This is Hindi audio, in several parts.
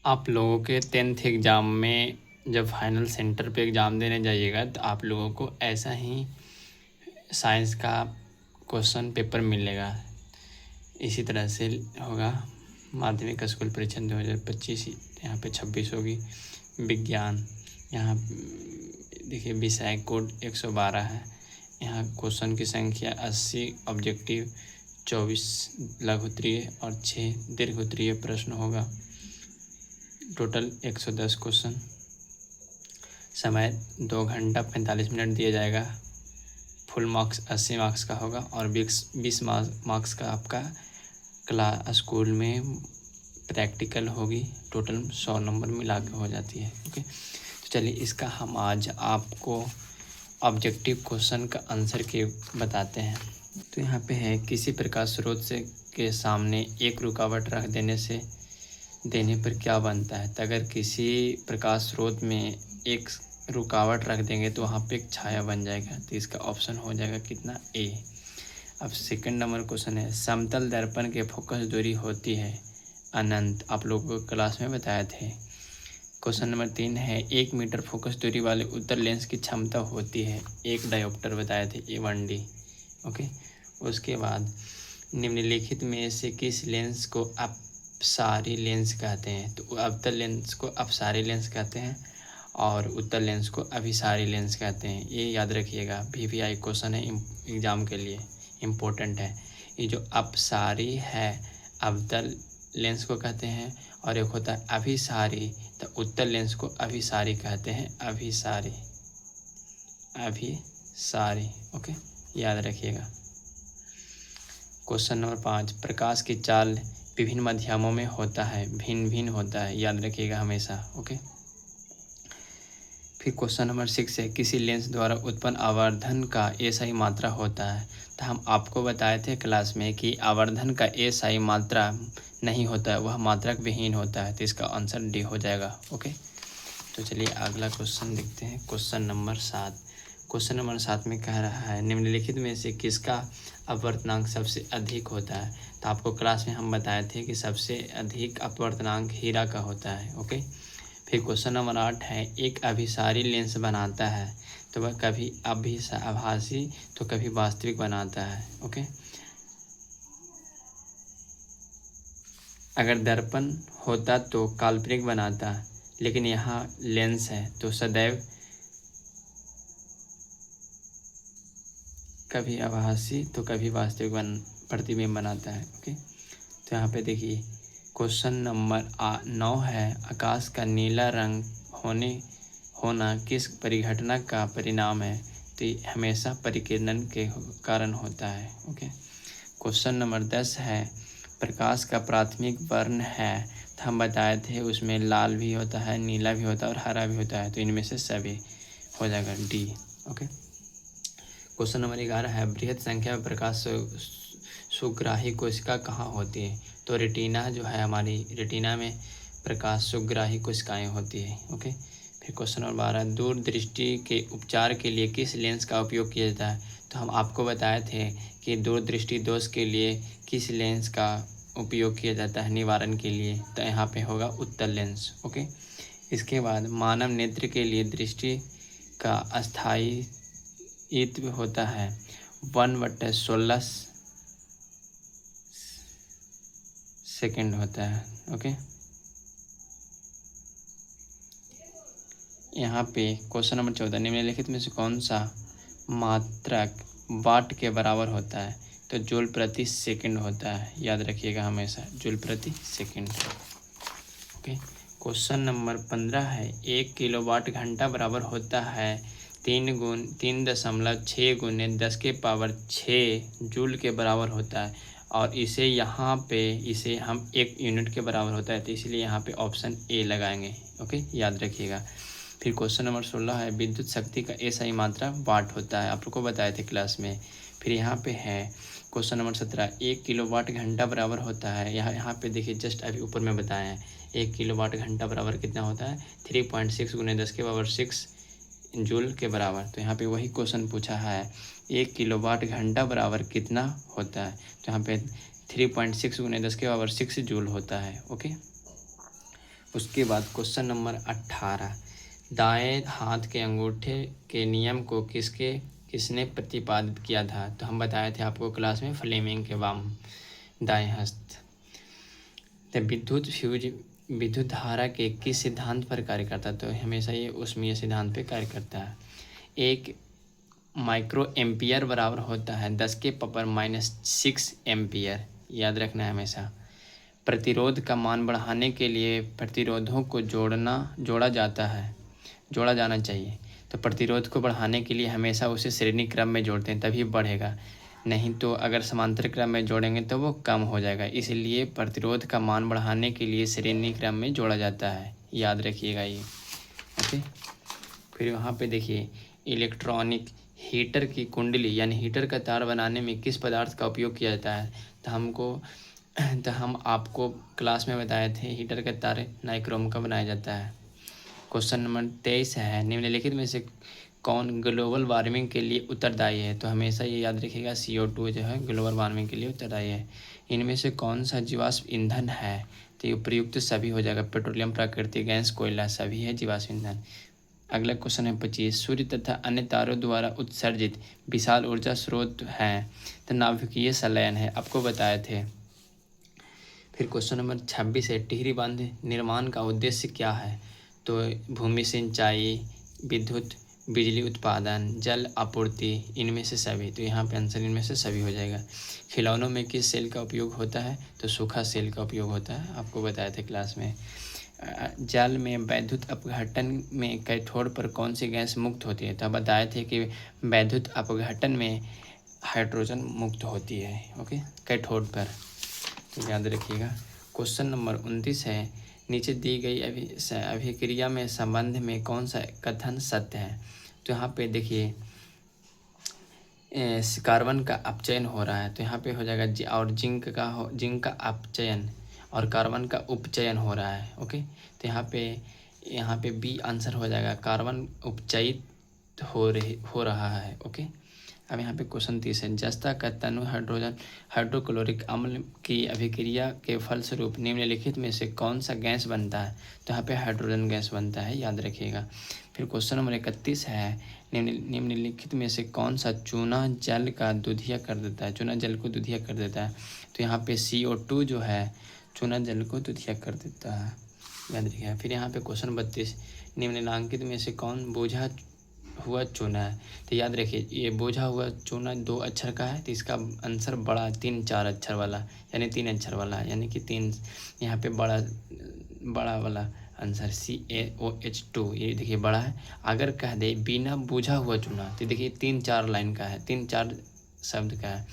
आप लोगों के 10th एग्ज़ाम में जब फाइनल सेंटर पे एग्ज़ाम देने जाइएगा तो आप लोगों को ऐसा ही साइंस का क्वेश्चन पेपर मिलेगा। इसी तरह से होगा माध्यमिक स्कूल परीक्षा 2025, यहाँ पे 26 होगी। विज्ञान, यहाँ देखिए विषय कोड 112 है। यहाँ क्वेश्चन की संख्या 80, ऑब्जेक्टिव 24 लघु उत्तरीय और 6 दीर्घ उत्तरीय प्रश्न होगा। Total 110 question. समय 2 घंटा 45 मिनट दिया जाएगा। फुल मार्क्स 80 मार्क्स का होगा और 20 मार्क्स का आपका क्लास स्कूल में प्रैक्टिकल होगी। टोटल 100 नंबर मिला के हो जाती है। ओके, तो चलिए इसका हम आज आपको ऑब्जेक्टिव क्वेश्चन का आंसर के बताते हैं। तो यहाँ पे है, किसी प्रकाश स्रोत से के सामने एक रुकावट रख देने पर क्या बनता है। तो अगर किसी प्रकाश स्रोत में एक रुकावट रख देंगे तो वहाँ पे एक छाया बन जाएगा। तो इसका ऑप्शन हो जाएगा कितना, ए। अब सेकंड नंबर क्वेश्चन है, समतल दर्पण के फोकस दूरी होती है अनंत। आप लोगों को क्लास में बताए थे। क्वेश्चन नंबर 3 है, 1 मीटर फोकस दूरी वाले उत्तल लेंस की क्षमता होती है 1 डायोप्टर बताए थे, A1D। ओके, उसके बाद निम्नलिखित में से किस लेंस को अपसारी लेंस कहते हैं। तो अवतल लेंस को अपसारी लेंस कहते हैं और उत्तल लेंस को अभिसारी लेंस कहते हैं। ये याद रखिएगा, VVI क्वेश्चन है एग्जाम के लिए, इम्पोर्टेंट है। ये जो अपसारी है अवतल लेंस को कहते हैं और एक होता है अभिसारी, तो उत्तल लेंस को अभिसारी कहते हैं। अभिसारी। ओके, याद रखिएगा। क्वेश्चन नंबर 5, प्रकाश की चाल विभिन्न माध्यमों में होता है, भिन्न भिन्न होता है, याद रखिएगा हमेशा। ओके, फिर क्वेश्चन नंबर 6 है, किसी लेंस द्वारा उत्पन्न आवर्धन का एसआई मात्रा होता है। तो हम आपको बताए थे क्लास में कि आवर्धन का एसआई मात्रा नहीं होता है, वह मात्रक विहीन होता है। तो इसका आंसर डी हो जाएगा। ओके, तो चलिए अगला क्वेश्चन देखते हैं। Question number 7। क्वेश्चन नंबर 7 में कह रहा है, निम्नलिखित में से किसका अपवर्तनांक सबसे अधिक होता है। तो आपको क्लास में हम बताए थे कि सबसे अधिक अपवर्तनांक हीरा का होता है। ओके, फिर क्वेश्चन नंबर 8 है, एक अभिसारी लेंस बनाता है तो वह कभी आभासी तो कभी वास्तविक बनाता है। ओके, अगर दर्पण होता तो काल्पनिक बनाता, लेकिन यहाँ लेंस है तो सदैव कभी आभासी तो कभी वास्तविक प्रतिबिंब बनाता है। ओके, तो यहाँ पे देखिए क्वेश्चन नंबर 9 है, आकाश का नीला रंग होना किस परिघटना का परिणाम है। तो हमेशा परिकिरण के कारण होता है। ओके, क्वेश्चन नंबर 10 है, प्रकाश का प्राथमिक वर्ण है। तो हम बताए थे उसमें लाल भी होता है, नीला भी होता है और हरा भी होता है। तो इनमें से सभी हो जाएगा डी। ओके, क्वेश्चन नंबर 11 है, बृहद संख्या में प्रकाश सुग्राही कोशिका कहाँ होती है। तो रेटिना जो है हमारी, रेटिना में प्रकाश सुग्राही कोशिकाएं होती है। ओके, फिर क्वेश्चन नंबर 12, दूरदृष्टि के उपचार के लिए किस लेंस का उपयोग किया जाता है। तो हम आपको बताए थे कि दूरदृष्टि दोष के लिए किस लेंस का उपयोग किया जाता है निवारण के लिए। तो यहाँ पे होगा उत्तल लेंस। ओके, इसके बाद मानव नेत्र के लिए दृष्टि का अस्थायित्व होता है 1/16 सेकेंड होता है। ओके, यहाँ पे क्वेश्चन नंबर 14, निम्नलिखित में से कौन सा मात्रक वाट के बराबर होता है। तो जूल प्रति सेकंड होता है, याद रखिएगा हमेशा, जूल प्रति सेकंड। ओके, क्वेश्चन नंबर 15 है, 1 किलोवाट घंटा बराबर होता है 3.6 गुने 10 के पावर 6 जूल के बराबर होता है। और इसे यहाँ पे इसे हम 1 यूनिट के बराबर होता है, तो इसलिए यहाँ पे ऑप्शन ए लगाएंगे। ओके, याद रखिएगा। फिर क्वेश्चन नंबर 16 है, विद्युत शक्ति का एसआई मात्रा वाट होता है, आप लोग को बताए थे क्लास में। फिर यहाँ पे है क्वेश्चन नंबर 17, 1 किलोवाट घंटा बराबर होता है, यहाँ पे देखिए जस्ट अभी ऊपर में बताए हैं 1 किलोवाट घंटा बराबर कितना होता है 3.6 गुने 10 के पावर 6 जूल के बराबर। तो यहाँ पे वही क्वेश्चन पूछा है 1 किलोवाट घंटा बराबर कितना होता है। तो यहाँ पे 3.6 गुने 10 के पावर 6 जूल होता है। ओके, उसके बाद क्वेश्चन नंबर 18, दाएं हाथ के अंगूठे के नियम को किसने प्रतिपादित किया था? तो हम बताए थे आपको क्लास में, फ्लेमिंग के वाम दाएं हस्त। तो विद्युत धारा के किस सिद्धांत पर कार्य करता है? तो हमेशा ये ऊष्मीय सिद्धांत पे कार्य करता है। एक माइक्रो एम्पियर बराबर होता है 10⁻⁻6 एम्पियर, याद रखना है हमेशा। प्रतिरोध का मान बढ़ाने के लिए प्रतिरोधों को जोड़ा जाना चाहिए। तो प्रतिरोध को बढ़ाने के लिए हमेशा उसे श्रेणी क्रम में जोड़ते हैं, तभी बढ़ेगा, नहीं तो अगर समांतर क्रम में जोड़ेंगे तो वो कम हो जाएगा। इसलिए प्रतिरोध का मान बढ़ाने के लिए श्रेणी क्रम में जोड़ा जाता है, याद रखिएगा ये। ओके, फिर वहाँ पे देखिए, इलेक्ट्रॉनिक हीटर की कुंडली यानी हीटर का तार बनाने में किस पदार्थ का उपयोग किया जाता है? तो हम आपको क्लास में बताए थे, हीटर का तार नाइक्रोम का बनाया जाता है। क्वेश्चन नंबर 23 है, निम्नलिखित में से कौन ग्लोबल वार्मिंग के लिए उत्तरदायी है? तो हमेशा ये याद रखिएगा, CO2 जो है ग्लोबल वार्मिंग के लिए उत्तरदायी है। इनमें से कौन सा जीवाश्म ईंधन है? तो ये प्रयुक्त सभी हो जाएगा, पेट्रोलियम, प्राकृतिक गैस, कोयला, सभी है जीवाश्म ईंधन। अगला क्वेश्चन है 25, सूर्य तथा अन्य तारों द्वारा उत्सर्जित विशाल ऊर्जा स्रोत हैं, तो नाभिकीय संलयन है, आपको बताए थे। फिर क्वेश्चन नंबर 26 है, टिहरी बांध निर्माण का उद्देश्य क्या है? तो भूमि सिंचाई, विद्युत बिजली उत्पादन, जल आपूर्ति, इनमें से सभी। तो यहाँ पे आंसर इनमें से सभी हो जाएगा। खिलौनों में किस सेल का उपयोग होता है? तो सूखा सेल का उपयोग होता है, आपको बताया था क्लास में। जल में वैद्युत अपघटन में कैथोड पर कौन सी गैस मुक्त होती है? तो बताए थे कि वैद्युत अपघटन में हाइड्रोजन मुक्त होती है, ओके, कैथोड पर, तो याद रखिएगा। क्वेश्चन नंबर 29 है, नीचे दी गई अभिक्रिया में संबंध में कौन सा कथन सत्य है? तो यहाँ पे देखिए, कार्बन का अपचयन हो रहा है, तो यहाँ पे हो जाएगा और जिंक का अपचयन और कार्बन का उपचयन हो रहा है, ओके। तो यहाँ पे बी आंसर हो जाएगा, कार्बन उपचयित हो रहा है, ओके। अब यहाँ पे क्वेश्चन 30 है, जस्ता का तनु हाइड्रोक्लोरिक अम्ल की अभिक्रिया के फलस्वरूप निम्नलिखित में से कौन सा गैस बनता है? तो यहाँ पे हाइड्रोजन गैस बनता है, याद रखिएगा। फिर क्वेश्चन नंबर 31 है, निम्नलिखित में से कौन सा चूना जल का दूधिया कर देता है? चूना जल को दूधिया कर देता है, तो यहाँ पे CO2 जो है चूना जल को दूधिया कर देता है, याद रखिएगा। फिर यहाँ पे क्वेश्चन 32, निम्नलिखित में से कौन बोझा हुआ चूना है? तो याद रखिए, ये बोझा हुआ चूना 2 अक्षर का है, तो इसका आंसर बड़ा 3-4 अक्षर वाला, यानी 3 अक्षर वाला, यानी कि 3, यहाँ पे बड़ा वाला आंसर CaOH2, ये देखिए बड़ा है। अगर कह दे बिना बोझा हुआ चूना, तो देखिए 3-4 लाइन का है, 3-4 शब्द का है,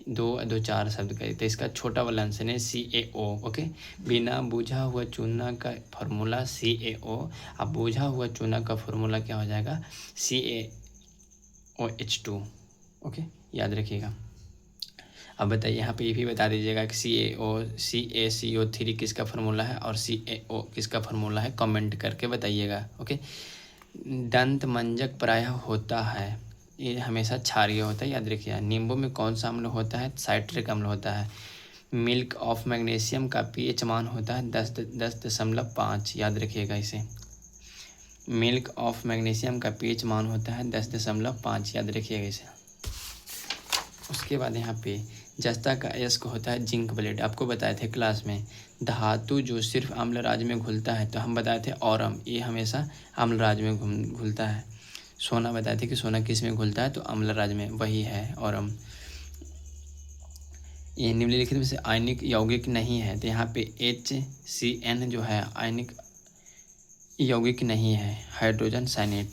2-4 शब्द का है, तो इसका छोटा वाला आंसर है CaO, ओके। बिना बोझा हुआ चूना का फॉर्मूला CaO, अब बोझा हुआ चूना का फॉर्मूला क्या हो जाएगा? CaOH2, ओके, याद रखिएगा। अब बताइए, यहाँ पे ये भी बता दीजिएगा कि CaCO3 किसका फार्मूला है और CaO किसका फार्मूला है, कमेंट करके बताइएगा, ओके। दंत मंजक प्रायः होता है, ये हमेशा क्षारीय होता है, याद रखिए। नींबू में कौन सा अम्ल होता है? साइट्रिक अम्ल होता है। मिल्क ऑफ मैग्नीशियम का pH मान होता है 10.5, याद रखिएगा इसे। मिल्क ऑफ मैग्नीशियम का pH मान होता है 10.5, याद रखिएगा इसे। उसके बाद यहाँ पे जस्ता का अयस्क होता है जिंक ब्लेड, आपको बताए थे क्लास में। धातु जो सिर्फ अम्ल राज्य में घुलता है, तो हम बताए थे औरम, ये हमेशा अम्ल राज्य में घुलता है। सोना बताए थे कि सोना किस में घुलता है? तो अम्ल राज्य में, वही है औरम। ये निम्नलिखित में से आयनिक यौगिक नहीं है, तो यहाँ पे HCN जो है आयनिक यौगिक नहीं है। हाइड्रोजन साइनेट।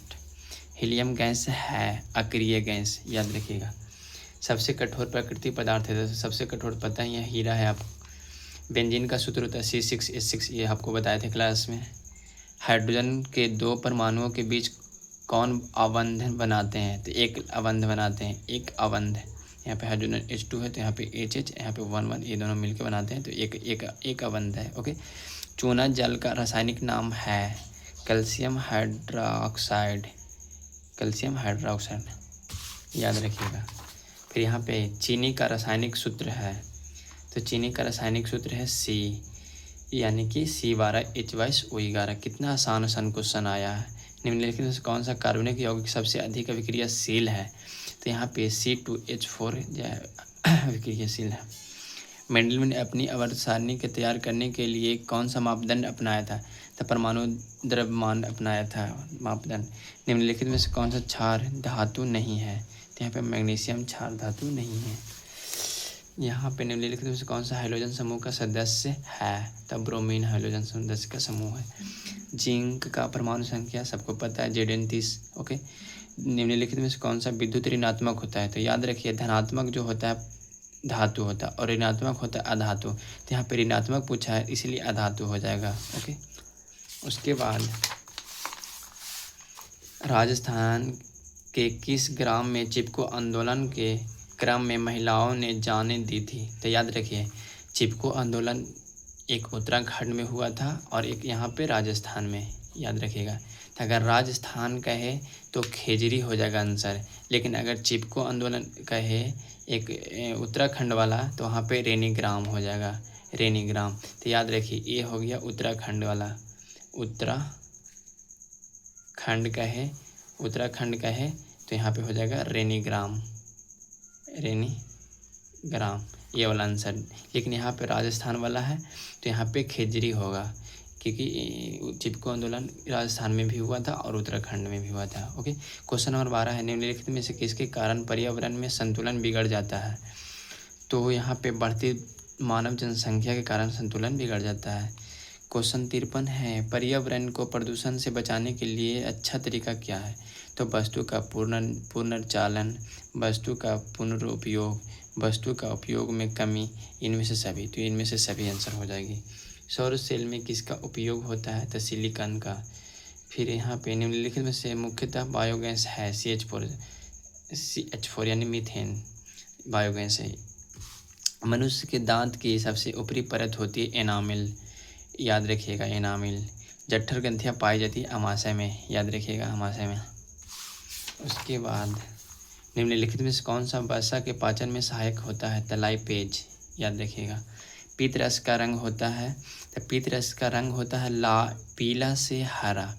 हीलियम गैस है अक्रिय गैस, याद रखिएगा। सबसे कठोर प्राकृतिक पदार्थ है, तो सबसे कठोर पता ही है, हीरा है। आप बेंजीन का सूत्र होता है C6H6, ये आपको बताए थे क्लास में। हाइड्रोजन के 2 परमाणुओं के बीच कौन अबंध बनाते हैं? तो एक अबंध बनाते हैं, एक अबंध। यहाँ पे हाइड्रोजन H2 है, तो यहाँ पे HH, यहाँ पे 1 ये दोनों मिलकर बनाते हैं, तो एक अबंध है, ओके। चूना जल का रासायनिक नाम है कैल्शियम हाइड्रोक्साइड, याद रखिएगा। फिर यहाँ पे चीनी का रासायनिक सूत्र है, तो चीनी का रासायनिक सूत्र है यानी कि C12H22O11। कितना आसान आसान क्वेश्चन आया है। निम्नलिखित में से कौन सा कार्बनिक यौगिक सबसे अधिक अभिक्रियाशील है? तो यहाँ पे C2H4 अभिक्रियाशील है। मेंडलीव ने अपनी आवर्त सारणी के तैयार करने के लिए कौन सा मापदंड अपनाया था? तो परमाणु द्रव्यमान अपनाया था मापदंड। निम्नलिखित में से कौन सा क्षार धातु नहीं है? तो यहाँ पे मैग्नीशियम क्षार धातु नहीं है। यहाँ पे निम्नलिखित में से कौन सा हाइड्रोजन समूह का सदस्य है? तब ब्रोमीन हाइड्रोजन सदस्य का समूह है। जिंक का परमाणु संख्या सबको पता है Zn30। ओके। निम्नलिखित में से कौन सा विद्युत ऋणात्मक होता है? तो याद रखिए धनात्मक जो होता है धातु होता है और ऋणात्मक होता है अधातु। तो यहाँ पे ऋणात्मक पूछा है इसलिए अधातु हो जाएगा। ओके। उसके बाद राजस्थान के किस ग्राम में चिपको आंदोलन के क्रम में महिलाओं ने जानें दी थी? तो याद रखिए चिपको आंदोलन एक उत्तराखंड में हुआ था और एक यहाँ पे राजस्थान में, याद रखिएगा। तो अगर राजस्थान कहे तो खेजरी हो जाएगा आंसर, लेकिन अगर चिपको आंदोलन कहे एक उत्तराखंड वाला तो वहाँ पे रेनीग्राम हो जाएगा, रेनीग्राम। तो याद रखिए ये हो गया उत्तराखंड वाला, उत्तराखंड कहे तो यहाँ पे हो जाएगा रेनीग्राम, रेनीग्राम ये वाला आंसर। लेकिन यहाँ पे राजस्थान वाला है तो यहाँ पे खेजरी होगा, क्योंकि चिपको आंदोलन राजस्थान में भी हुआ था और उत्तराखंड में भी हुआ था। ओके। क्वेश्चन नंबर 12 है निम्नलिखित में से किसके कारण पर्यावरण में संतुलन बिगड़ जाता है? तो यहाँ पे बढ़ती मानव जनसंख्या के कारण संतुलन बिगड़ जाता है। क्वेश्चन 53 है पर्यावरण को प्रदूषण से बचाने के लिए अच्छा तरीका क्या है? तो वस्तु का पुनर्चालन, वस्तु का पुनरुपयोग, वस्तु का उपयोग में कमी, इनमें से सभी। तो इनमें से सभी आंसर हो जाएगी। सौर सेल में किसका उपयोग होता है? तो सिलिकॉन का। फिर यहाँ पे निम्नलिखित में से मुख्यतः बायोगैस है CH4 यानी मीथेन बायोगैस है। मनुष्य के दांत की सबसे ऊपरी परत होती है एनामिल, याद रखिएगा एनामिल। जठर ग्रंथियाँ पाई जाती है अमाशय में, याद रखिएगा अमाशय में। उसके बाद निम्नलिखित में से कौन सा वसा के पाचन में सहायक होता है? तो लाइपेज, याद रखिएगा। पीत रस का रंग होता है, तो पीत रस का रंग होता है पीला से हरा,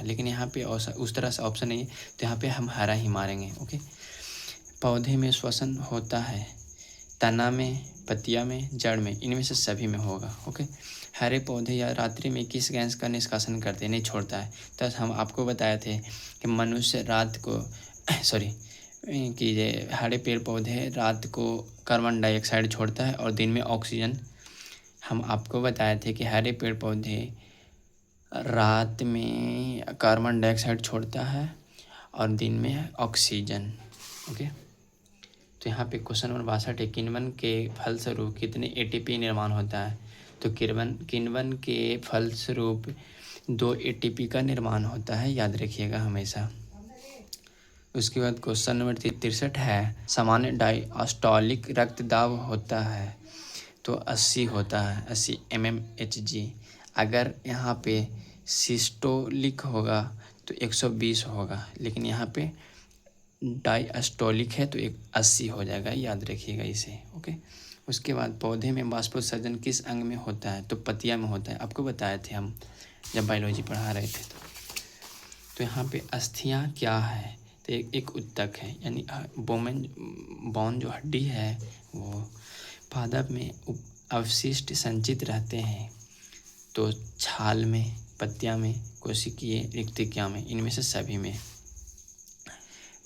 लेकिन यहाँ पे उस तरह से ऑप्शन नहीं है तो यहाँ पे हम हरा ही मारेंगे। ओके। पौधे में श्वसन होता है तना में, पत्तियाँ में, जड़ में, इनमें से सभी में होगा। ओके। हरे पौधे या रात्रि में किस गैस का निष्कासन करते नहीं छोड़ता है? तो हम आपको बताए थे कि मनुष्य रात को हरे पेड़ पौधे रात को कार्बन डाइऑक्साइड छोड़ता है और दिन में ऑक्सीजन। हम आपको बताए थे कि हरे पेड़ पौधे रात में कार्बन डाइऑक्साइड छोड़ता है और दिन में ऑक्सीजन। ओके। तो यहाँ पे क्वेश्चन नंबर 62 है किण्वन के फलस्वरूप कितने ATP निर्माण होता है? तो किण्वन के फलस्वरूप 2 ATP का निर्माण होता है, याद रखिएगा हमेशा। उसके बाद क्वेश्चन नंबर 63 है सामान्य डायस्टोलिक रक्तदाब होता है? तो 80 होता है, 80 mmHg। अगर यहाँ पे सिस्टोलिक होगा तो 120 होगा, लेकिन यहाँ पे डायस्टोलिक है तो 80 हो जाएगा, याद रखिएगा इसे। ओके। उसके बाद पौधे में बाष्पोत्सर्जन किस अंग में होता है? तो पत्तियाँ में होता है, आपको बताए थे हम जब बायोलॉजी पढ़ा रहे थे। तो यहाँ पे अस्थियाँ क्या है? तो एक उत्तक है, यानी बोन जो हड्डी है वो पादप में अवशिष्ट संचित रहते हैं। तो छाल में, पत्तियाँ में, कोशिकीय रिक्तिकिया में, इनमें से सभी में।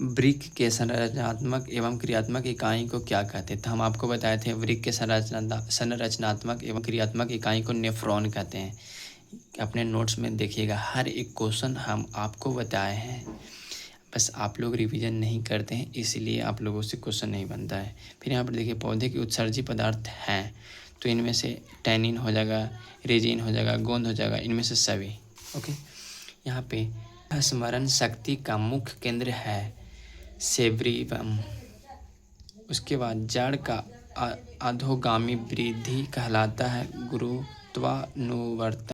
वृक्क के संरचनात्मक एवं क्रियात्मक इकाई को क्या कहते हैं? तो हम आपको बताए थे वृक्क के संरचनात्मक एवं क्रियात्मक इकाई को नेफ्रॉन कहते हैं। अपने नोट्स में देखिएगा हर एक क्वेश्चन हम आपको बताए हैं, बस आप लोग रिवीजन नहीं करते हैं इसलिए आप लोगों से क्वेश्चन नहीं बनता है। फिर यहाँ पर देखिए पौधे के उत्सर्जी पदार्थ हैं, तो इनमें से टैनिन हो जाएगा, रेजिन हो जाएगा, गोंद हो जाएगा, इनमें से सभी। ओके। यहाँ पे स्मरण शक्ति का मुख्य केंद्र है सेब्रियम। उसके बाद जड़ का अधोगामी वृद्धि कहलाता है गुरुत्वानुवर्तन।